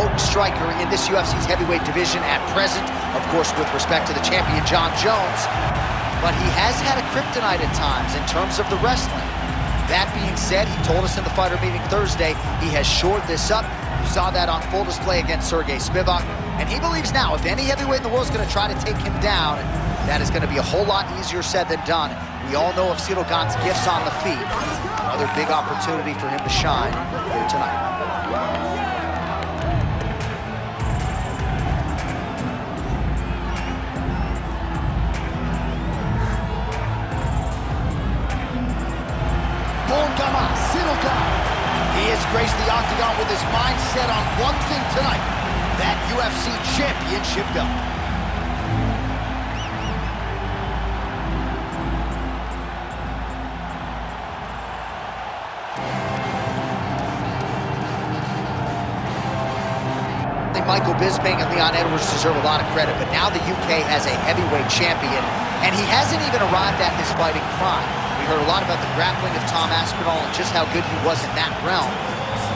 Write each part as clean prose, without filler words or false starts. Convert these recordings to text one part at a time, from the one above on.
potent striker in this UFC's heavyweight division at present, of course, with respect to the champion, Jon Jones. But he has had a kryptonite at times in terms of the wrestling. That being said, he told us in the fighter meeting Thursday, he has shored this up. You saw that on full display against Sergey Spivak. And he believes now, if any heavyweight in the world is going to try to take him down, that is going to be a whole lot easier said than done. We all know of Ciryl Gane's gifts on the feet. Another big opportunity for him to shine here tonight. Ciryl Gane. He has graced the octagon with his mind set on one thing tonight, that UFC championship belt. Michael Bisping and Leon Edwards deserve a lot of credit, but now the UK has a heavyweight champion, and he hasn't even arrived at his fighting prime. We heard a lot about the grappling of Tom Aspinall and just how good he was in that realm.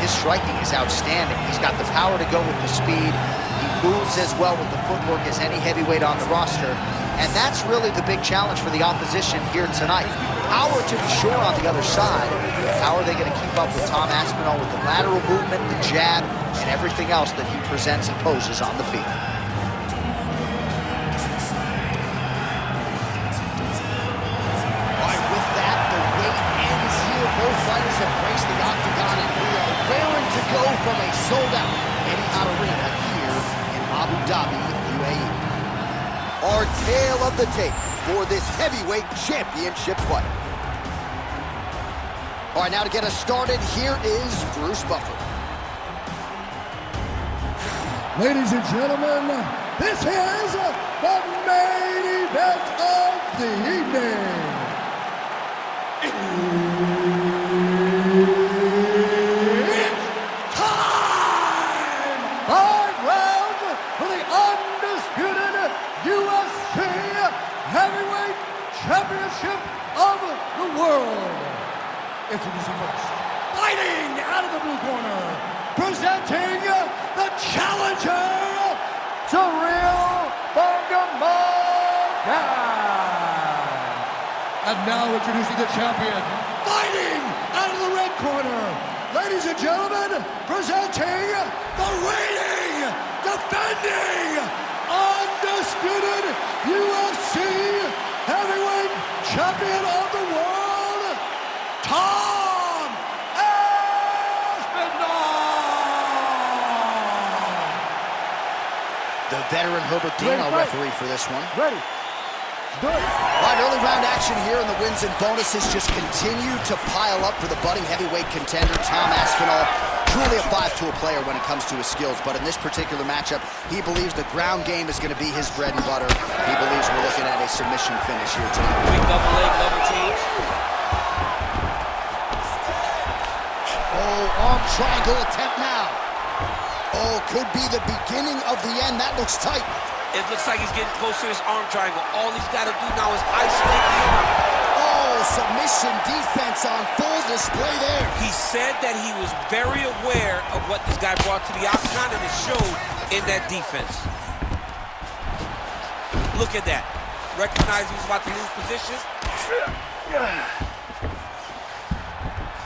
His striking is outstanding. He's got the power to go with the speed. He moves as well with the footwork as any heavyweight on the roster, and that's really the big challenge for the opposition here tonight. Power to be sure on the other side, but how are they going to keep up with Tom Aspinall with the lateral movement, the jab, and everything else that he presents and poses on the field? All right, with that, the wait ends here. Both fighters have graced the octagon, and we are raring to go from a sold-out Etihad Arena here in Abu Dhabi, UAE. Our tale of the tape for this heavyweight championship fight. All right, now to get us started, here is Bruce Buffer. Ladies and gentlemen, this is the main event of the evening. It's time! 5 rounds for the undisputed UFC Heavyweight Championship of the world. Introducing first, fighting out of the blue corner, presenting the challenger, Ciryl Gane. And now introducing the champion, fighting out of the red corner, ladies and gentlemen, presenting the reigning, defending, undisputed UFC Heavyweight Champion of the world, Tom Aspinall. The veteran Herbert Dean, our referee for this one. Ready. Good. All right, early round action here, and the wins and bonuses just continue to pile up for the budding heavyweight contender, Tom Aspinall. Truly a five-tool player when it comes to his skills, but in this particular matchup, he believes the ground game is going to be his bread and butter. He believes we're looking at a submission finish here tonight. Big double leg, double change. Oh, arm triangle attempt now. Oh, could be the beginning of the end. That looks tight. It looks like he's getting close to his arm triangle. All he's got to do now is isolate the arm. Oh, submission defense on full display there. He said that he was very aware of what this guy brought to the octagon, and it showed in that defense. Look at that. Recognize he was about to lose position.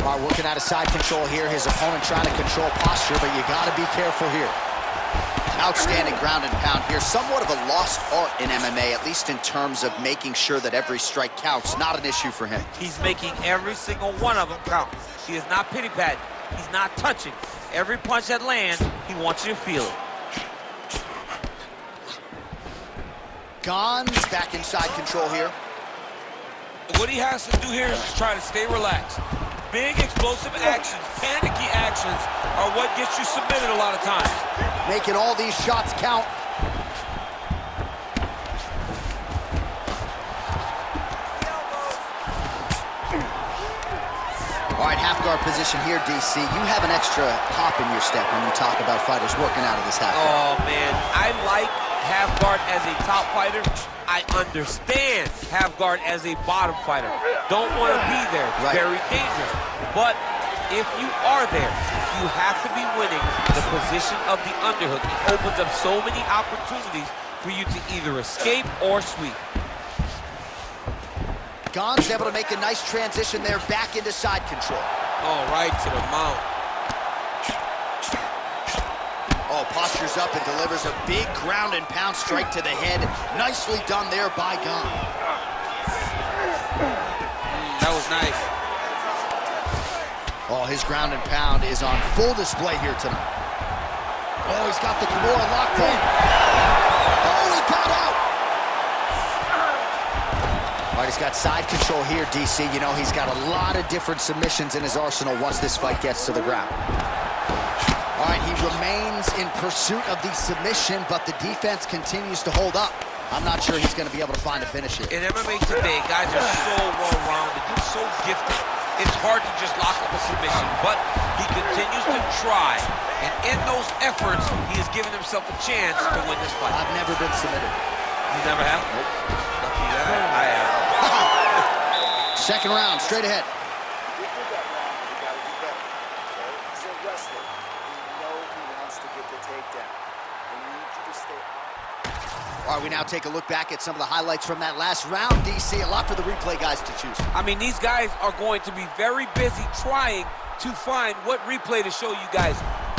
All right, working out of side control here. His opponent trying to control posture, but you got to be careful here. Outstanding ground and pound here. Somewhat of a lost art in MMA, at least in terms of making sure that every strike counts. Not an issue for him. He's making every single one of them count. He is not pity-patting. He's not touching. Every punch that lands, he wants you to feel it. Gane's back in side control here. What he has to do here is just try to stay relaxed. Big explosive actions, panicky actions are what gets you submitted a lot of times. Making all these shots count. All right, half guard position here, DC. You have an extra pop in your step when you talk about fighters working out of this half guard. Oh, man, I like half guard as a top fighter. I understand half guard as a bottom fighter. Don't want to be there. It's very dangerous. But if you are there, you have to be winning the position of the underhook. It opens up so many opportunities for you to either escape or sweep. Gane's able to make a nice transition there back into side control. Oh, right to the mount. Oh, postures up and delivers a big ground and pound strike to the head. Nicely done there by Gane. That was nice. Oh, his ground and pound is on full display here tonight. Oh, he's got the Kimura locked in. Oh, he got out. All right, he's got side control here, DC. You know, he's got a lot of different submissions in his arsenal once this fight gets to the ground. All right, he remains in pursuit of the submission, but the defense continues to hold up. I'm not sure he's going to be able to find a finish here. In MMA today, guys are so well-rounded, so gifted. It's hard to just lock up a submission, but he continues to try. And in those efforts, he has given himself a chance to win this fight. I've never been submitted. You never have? Nope. Lucky that. I have. Second round, straight ahead. All right, we now take a look back at some of the highlights from that last round, DC. A lot for the replay guys to choose. I mean, these guys are going to be very busy trying to find what replay to show you guys.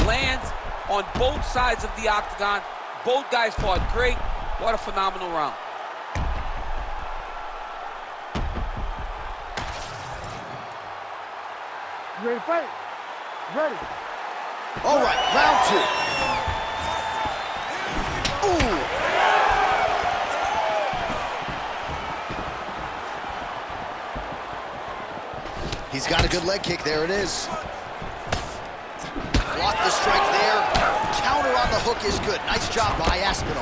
Lands on both sides of the octagon. Both guys fought great. What a phenomenal round. You ready to fight? Ready. All right, round two. Ooh. He's got a good leg kick. There it is. Block the strike there. Counter on the hook is good. Nice job by Aspinall.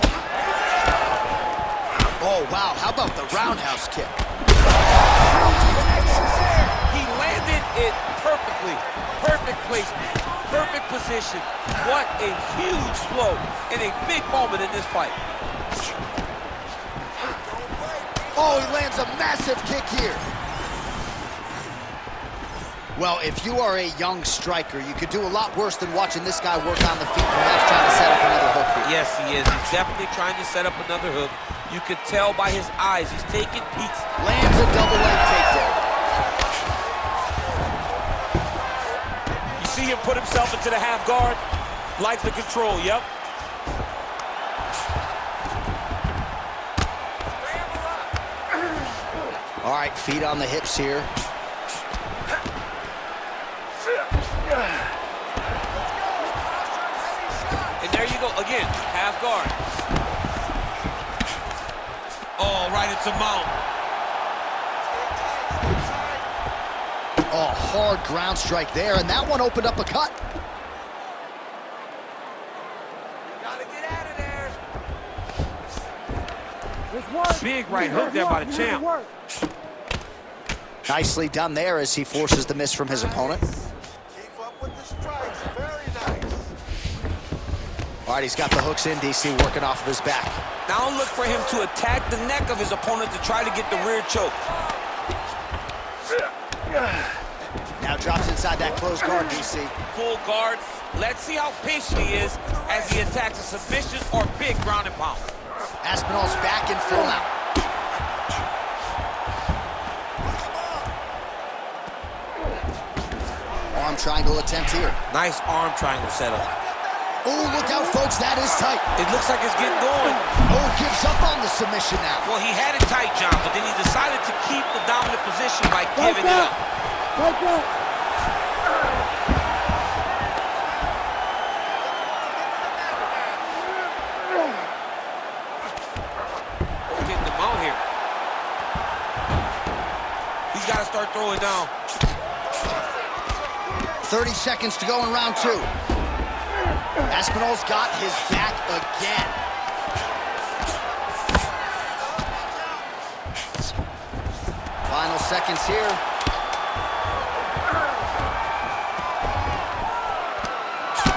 Oh, wow. How about the roundhouse kick? He landed it perfectly. Perfect placement. Perfect position. What a huge blow in a big moment in this fight. Oh, he lands a massive kick here. Well, if you are a young striker, you could do a lot worse than watching this guy work on the feet, perhaps trying to set up another hook here. Yes, he is. He's definitely trying to set up another hook. You could tell by his eyes. He's taking peeks. Lands a double leg takedown. You see him put himself into the half guard? Like the control, yep. All right, feet on the hips here. And there you go, again, half guard. Oh, right into mount. Oh, hard ground strike there, and that one opened up a cut. Gotta get out of there. Big right hook there by the champ. Nicely done there as he forces the miss from his opponent. Keep up with the strikes. Very nice. All right, he's got the hooks in, DC, working off of his back. Now look for him to attack the neck of his opponent to try to get the rear choke. Now drops inside that closed guard, DC. Full guard. Let's see how patient he is as he attacks a submission or big ground and pound. Aspinall's back in full mount. Arm triangle attempt here. Nice arm triangle setup. Oh, look out, folks, that is tight. It looks like it's getting going. Oh, gives up on the submission now. Well, he had it tight, John, but then he decided to keep the dominant position by giving it up. Like that. Oh, getting the mount here. He's got to start throwing down. 30 seconds to go in round two. Aspinall's got his back again. Final seconds here.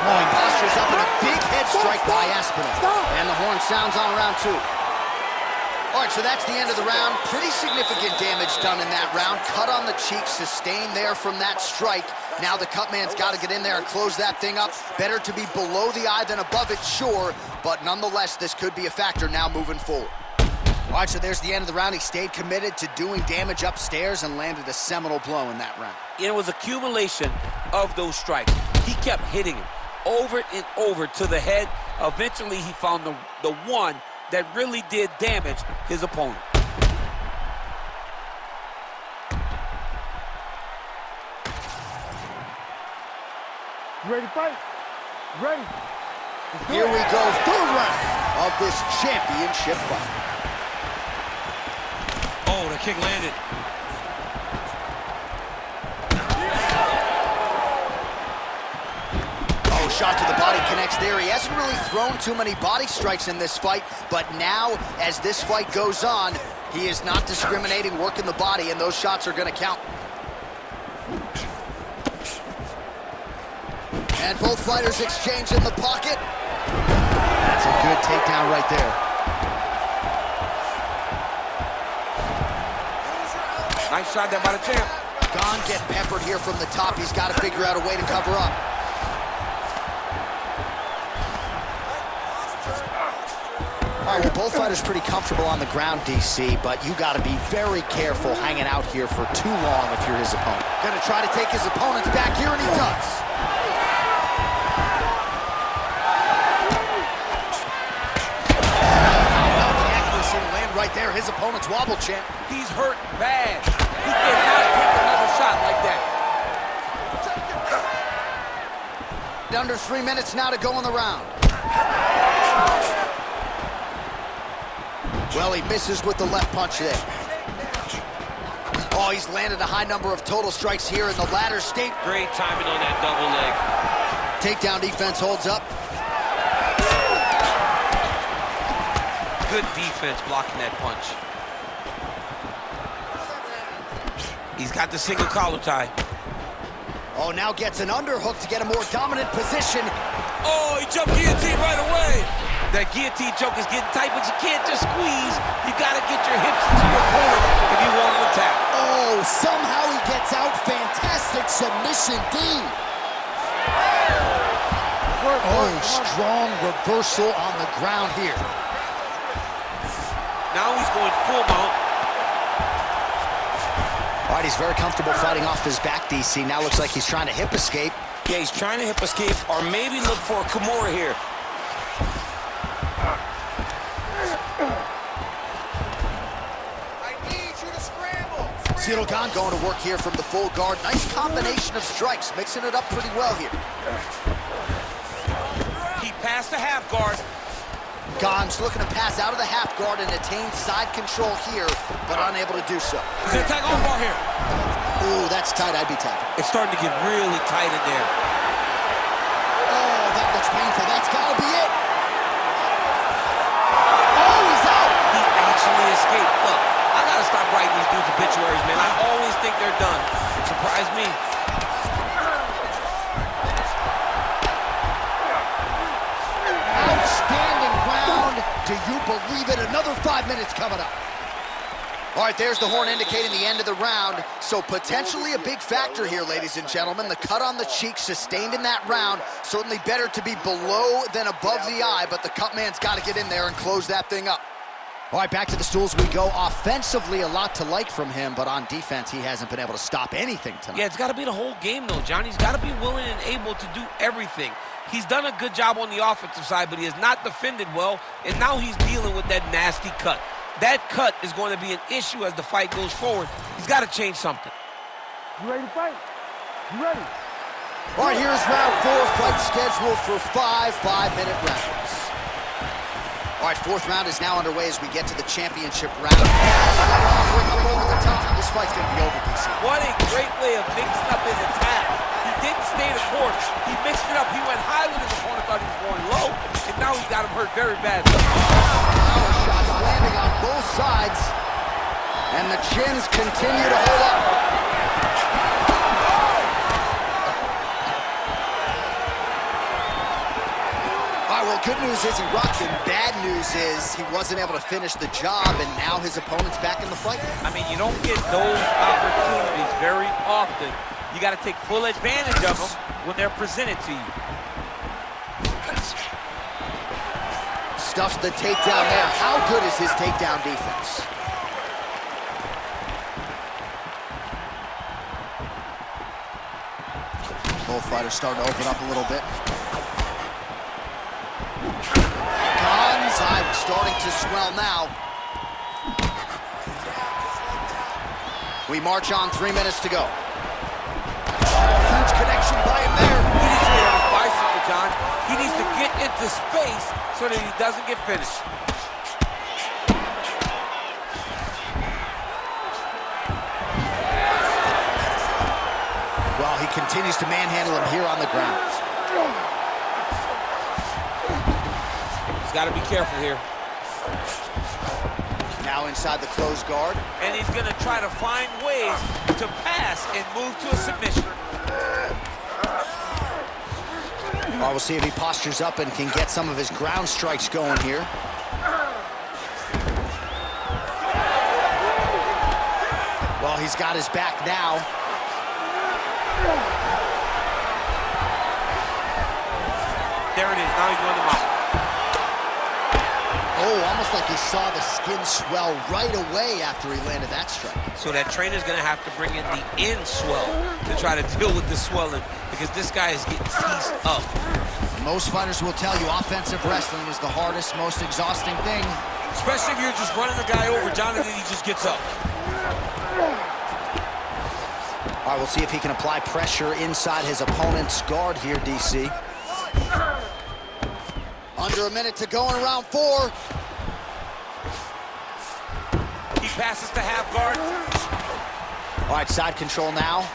Oh, he postures up in a big head strike by Aspinall. And the horn sounds on round two. All right, so that's the end of the round. Pretty significant damage done in that round. Cut on the cheek, sustained there from that strike. Now the cut man's got to get in there and close that thing up. Better to be below the eye than above it, sure, but nonetheless, this could be a factor now moving forward. All right, so there's the end of the round. He stayed committed to doing damage upstairs and landed a seminal blow in that round. It was accumulation of those strikes. He kept hitting him over and over to the head. Eventually, he found the one that really did damage his opponent. You ready to fight? Ready. Here we go, third round of this championship fight. Oh, the kick landed. Oh, shot to the body connects there. He hasn't really thrown too many body strikes in this fight, but now, as this fight goes on, he is not discriminating, working the body, and those shots are going to count. And both fighters exchange in the pocket. That's a good takedown right there. Nice shot there by the champ. Gane getting peppered here from the top. He's got to figure out a way to cover up. All right, well, both fighters pretty comfortable on the ground, DC, but you got to be very careful hanging out here for too long if you're his opponent. Gonna try to take his opponents back here, and he does. Right there, his opponent's wobble champ. He's hurt bad. He cannot take another shot like that. Under 3 minutes now to go in the round. Well, he misses with the left punch there. Oh, he's landed a high number of total strikes here in the latter state. Great timing on that double leg. Takedown defense holds up. Good defense blocking that punch. He's got the single collar tie. Oh, now gets an underhook to get a more dominant position. Oh, he jumped guillotine right away. That guillotine choke is getting tight, but you can't just squeeze. You got to get your hips to your opponent if you want to attack. Oh, somehow he gets out. Fantastic submission D. Oh, strong reversal on the ground here. Now he's going full mount. All right, he's very comfortable fighting off his back, DC. Now looks like he's trying to hip escape. Yeah, he's trying to hip escape or maybe look for a Kimura here. I need you to scramble. Ciryl Gane going to work here from the full guard. Nice combination of strikes, mixing it up pretty well here. He passed the half guard. Gane's looking to pass out of the half guard and attain side control here, but unable to do so. He's gonna attack armbar here. Ooh, that's tight. I'd be tapping. It's starting to get really tight in there. Oh, that looks painful. That's got to be it. Oh, he's out. He actually escaped. Look, I gotta stop writing these dudes obituaries, man. I always think they're done. It surprised me. Outstanding round. Do you believe it? Another 5 minutes coming up. All right, there's the horn indicating the end of the round. So potentially a big factor here, ladies and gentlemen. The cut on the cheek sustained in that round. Certainly better to be below than above the eye, but the cut man's got to get in there and close that thing up. All right, back to the stools we go. Offensively, a lot to like from him, but on defense, he hasn't been able to stop anything tonight. Yeah, it's got to be the whole game, though, John. He's got to be willing and able to do everything. He's done a good job on the offensive side, but he has not defended well, and now he's dealing with that nasty cut. That cut is going to be an issue as the fight goes forward. He's got to change something. You ready to fight? You ready? All right, here's round 4, fight scheduled for 5 5-minute rounds. All right, 4th round is now underway as we get to the championship round. Over the top. This fight's going to be over, DC. What a great way of mixing up his attack. He didn't stay the course. He mixed it up. He went high when his opponent thought he was going low, and now he's got him hurt very badly. Power shots landing on both sides, and the chins continue to hold up. All right, well, good news news is he rocked him. Bad news is he wasn't able to finish the job, and now his opponent's back in the fight. I mean, you don't get those opportunities very often. You got to take full advantage of them when they're presented to you. Stuffs the takedown there. How good is his takedown defense? Both fighters starting to open up a little bit. Gane's eye starting to swell now. We march on, 3 minutes to go. Huge connection by him there. He needs to get on his bicycle, John. He needs to get into space so that he doesn't get finished. Well, he continues to manhandle him here on the ground. He's got to be careful here. Now inside the closed guard. And he's going to try to find ways to pass and move to a submission. Well, we'll see if he postures up and can get some of his ground strikes going here. Well, he's got his back now. There it is. Now he's going to mount. Oh, almost like he saw the skin swell right away after he landed that strike. So that trainer's going to have to bring in the in swell to try to deal with the swelling because this guy is getting teased up. Most fighters will tell you offensive wrestling is the hardest, most exhausting thing. Especially if you're just running the guy over, John, and then he just gets up. All right, we'll see if he can apply pressure inside his opponent's guard here, DC. Under a minute to go in round 4. He passes to half guard. All right, side control now.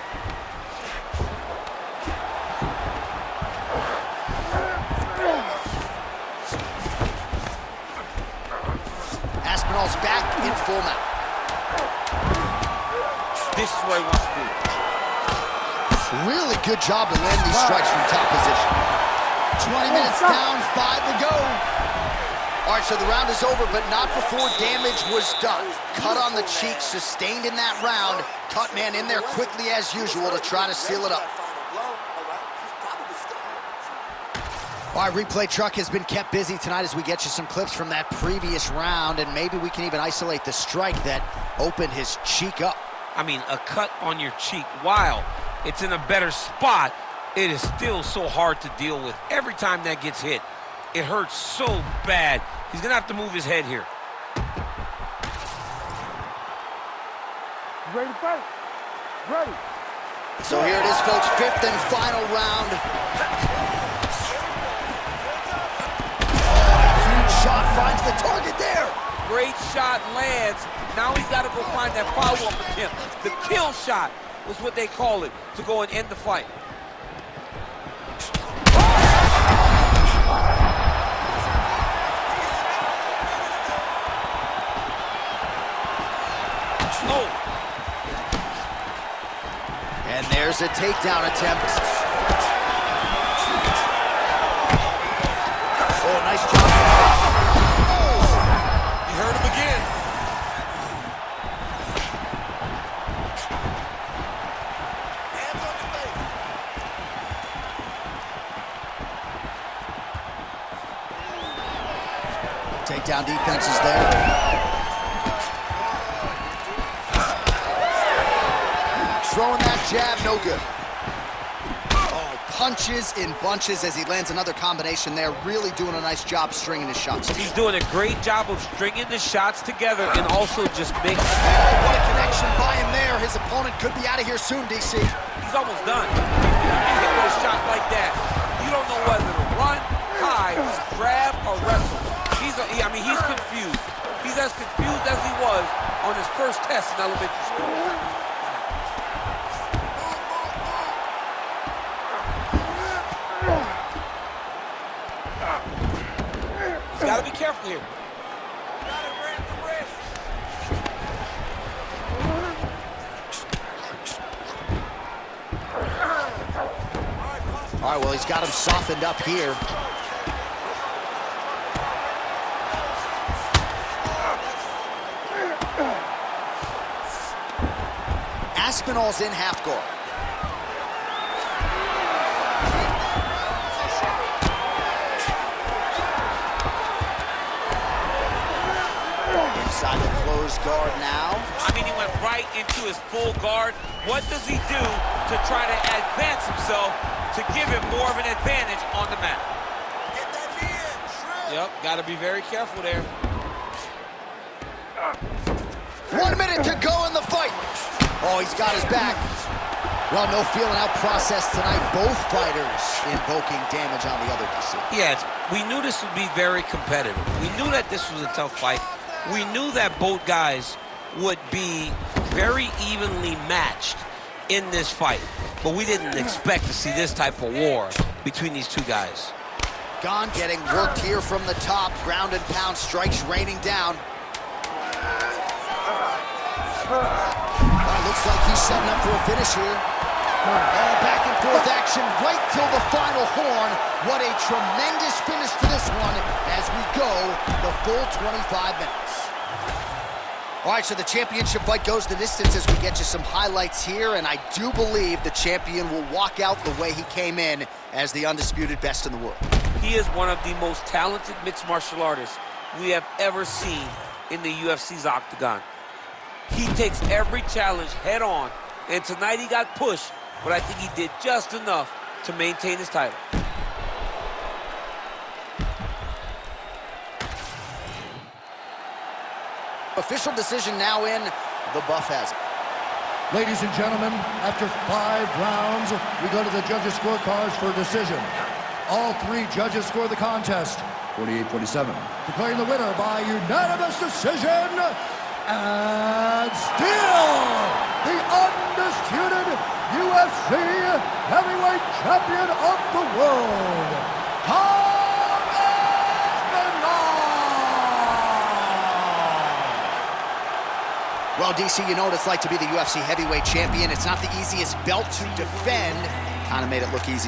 Aspinall's back in full mount. This is where he wants to be. Really good job to land these strikes from top position. 20 minutes down, 5 to go. All right, so the round is over, but not before damage was done. Cut on the cheek, sustained in that round. Cut man in there quickly as usual to try to seal it up. All right, replay truck has been kept busy tonight as we get you some clips from that previous round, and maybe we can even isolate the strike that opened his cheek up. I mean, a cut on your cheek, while it's in a better spot, it is still so hard to deal with. Every time that gets hit, it hurts so bad. He's going to have to move his head here. Ready to fight? Ready. So here it is, folks, 5th and final round. Huge shot finds the target there. Great shot lands. Now he's got to go find that follow-up attempt. The kill shot was what they call it, to go and end the fight. Oh. And there's a takedown attempt. Oh, nice job. You heard him again. Hands on your face. Takedown defense is there. Throwing that jab, no good. Oh, punches in bunches as he lands another combination there. Really doing a nice job stringing his shots. He's doing a great job of stringing the shots together and also just making... Oh, what a connection by him there. His opponent could be out of here soon, DC. He's almost done. You hit with a shot like that, you don't know whether to run, hide, grab, or wrestle. He's confused. He's as confused as he was on his first test in elementary school. He's got to be careful here. Gotta grab the wrist. All right, well, he's got him softened up here. Aspinall's in half guard. Inside the closed guard now. I mean, he went right into his full guard. What does he do to try to advance himself to give him more of an advantage on the mat? Get that knee in, Ciryl. Yep, got to be very careful there. 1 minute to go in the fight. Oh, he's got his back. Well, no feeling out process tonight. Both fighters invoking damage on the other DC. Yes, we knew this would be very competitive. We knew that this was a tough fight. We knew that both guys would be very evenly matched in this fight. But we didn't expect to see this type of war between these two guys. Gane getting worked here from the top. Ground and pound strikes raining down. Looks like he's setting up for a finish here. Oh, back and forth action right till the final horn. What a tremendous finish to this one as we go the full 25 minutes. All right, so the championship fight goes the distance as we get you some highlights here, and I do believe the champion will walk out the way he came in as the undisputed best in the world. He is one of the most talented mixed martial artists we have ever seen in the UFC's octagon. He takes every challenge head on, and tonight he got pushed, but I think he did just enough to maintain his title. Official decision now in. The buff has it. Ladies and gentlemen, after 5 rounds, we go to the judges' scorecards for a decision. All 3 judges score the contest, 48-47. Declaring the winner by unanimous decision, and still the undisputed UFC heavyweight champion of the world, Aspinall! Well, DC, you know what it's like to be the UFC heavyweight champion. It's not the easiest belt to defend. Kind of made it look easy.